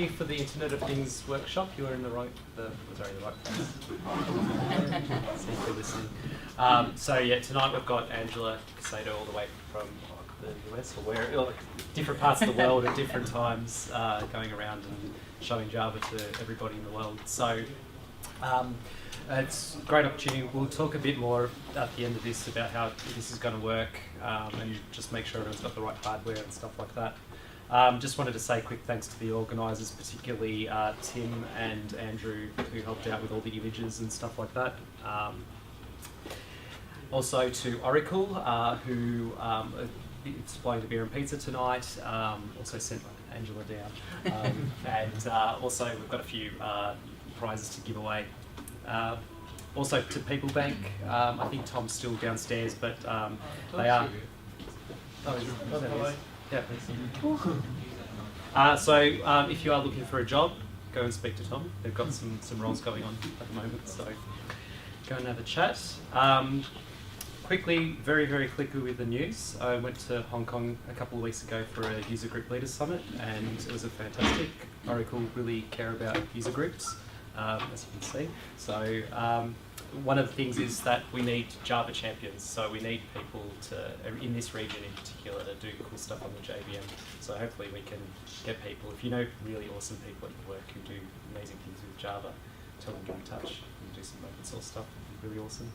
For the Internet of Things workshop, you are in the right place. See if you're listening. So yeah, tonight we've got Angela Casado all the way from the US or different parts of the world at different times, going around and showing Java to everybody in the world. So it's a great opportunity. We'll talk a bit more at the end of this about how this is going to work and just make sure everyone's got the right hardware and stuff like that. Just wanted to say a quick thanks to the organisers, particularly Tim and Andrew, who helped out with all the images and stuff like that. Also to Oracle, who is supplying the beer and pizza tonight, also sent Angela down. And also we've got a few prizes to give away. Also to People Bank, I think Tom's still downstairs, but they are... Oh, there he is. Yeah, so if you are looking for a job, go and speak to Tom. They've got some roles going on at the moment, so go and have a chat. Quickly, very quickly with the news. I went to Hong Kong a couple of weeks ago for a user group leaders summit, and it was a fantastic. Oracle really care about user groups, as you can see. So one of the things is that we need Java champions, so we need people in this region in particular to do cool stuff on the JVM. So hopefully we can get people, if you know really awesome people at your work who do amazing things with Java, tell them to get in touch and do some open source stuff. It'd be really awesome.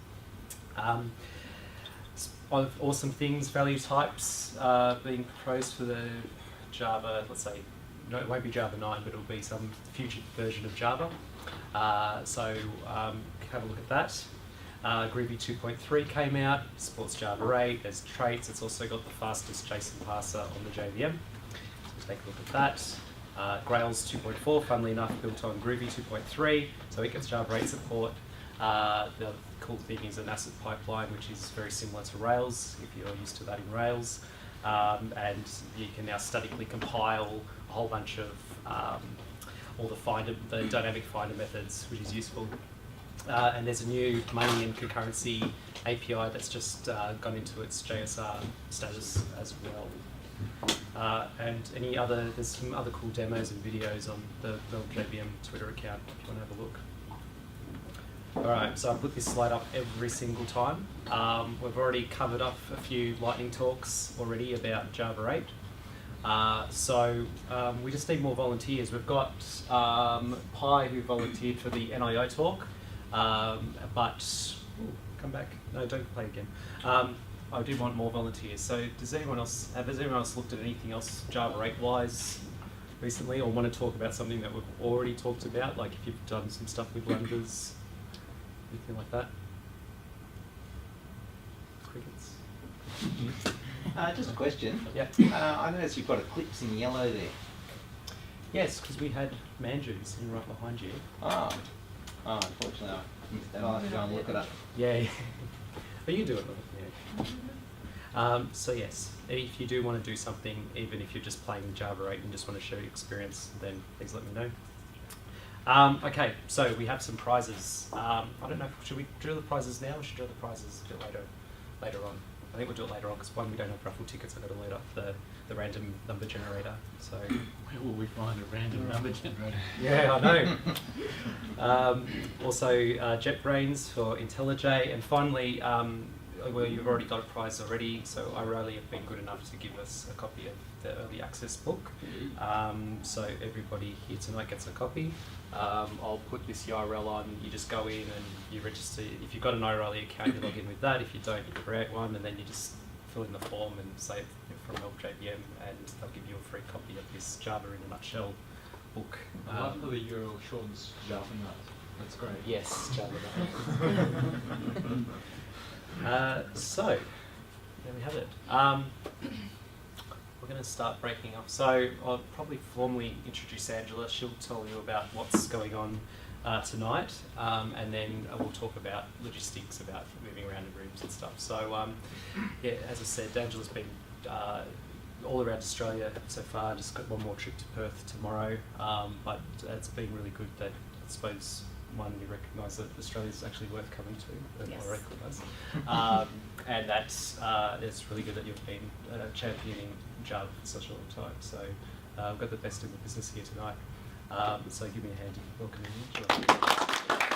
Awesome things, value types being proposed for the Java, let's say, no, it won't be Java 9, but it'll be some future version of Java. So have a look at that. Groovy 2.3 came out, supports Java 8, there's traits, it's also got the fastest JSON parser on the JVM. So take a look at that. Grails 2.4, funnily enough, built on Groovy 2.3, so it gets Java 8 support. The cool thing is an asset pipeline, which is very similar to Rails, if you're used to that in Rails. And you can now statically compile a whole bunch of all the dynamic finder methods, which is useful. And there's a new money and concurrency API that's just gone into its JSR status as well. And there's some other cool demos and videos on the MelbJVM Twitter account if you want to have a look. Alright, so I put this slide up every single time. We've already covered up a few lightning talks already about Java 8. So we just need more volunteers. We've got Pi who volunteered for the NIO talk, but come back. No, don't play again. I do want more volunteers. So has anyone else looked at anything else Java 8 wise recently, or want to talk about something that we've already talked about, like if you've done some stuff with lambdas, anything like that? Crickets. Just a question. Yeah. I noticed you've got Eclipse in yellow there. Yes, because we had Manju sitting right behind you. Oh, unfortunately I missed that. I'll have to go and look it up. Yeah. But you do it. Yeah. So yes, if you do want to do something, even if you're just playing Java 8 and just want to share your experience, then please let me know. Okay, so we have some prizes. I don't know, should we drill the prizes now or should we drill the prizes a bit later on? I think we'll do it later on because one, we don't have raffle tickets. I've got to load up the random number generator. So where will we find a random number generator? Yeah, I know. Also JetBrains for IntelliJ, and finally, well, you've already got a prize already. So iRally have been good enough to give us a copy of the early access book. So everybody here tonight gets a copy. I'll put this URL on, you just go in and you register. If you've got an iRally account, you log in with that. If you don't, you create one, and then you just fill in the form and say you're from MelbJVM, and they'll give you a free copy of this Java in a nutshell book. Luckily, your shortens Java Nut. That's great. Yes, Java Nut. So, there we have it. We're going to start breaking up. So I'll probably formally introduce Angela. She'll tell you about what's going on tonight, and then we'll talk about logistics, about moving around in rooms and stuff. So yeah, as I said, Angela's been all around Australia so far. Just got one more trip to Perth tomorrow, but it's been really good that, I suppose, one, you recognise that Australia's actually worth coming to, and Yes. Oracle does. And that's it's really good that you've been championing Java for such a long time. So we've got the best in the business here tonight. So give me a hand in welcoming him.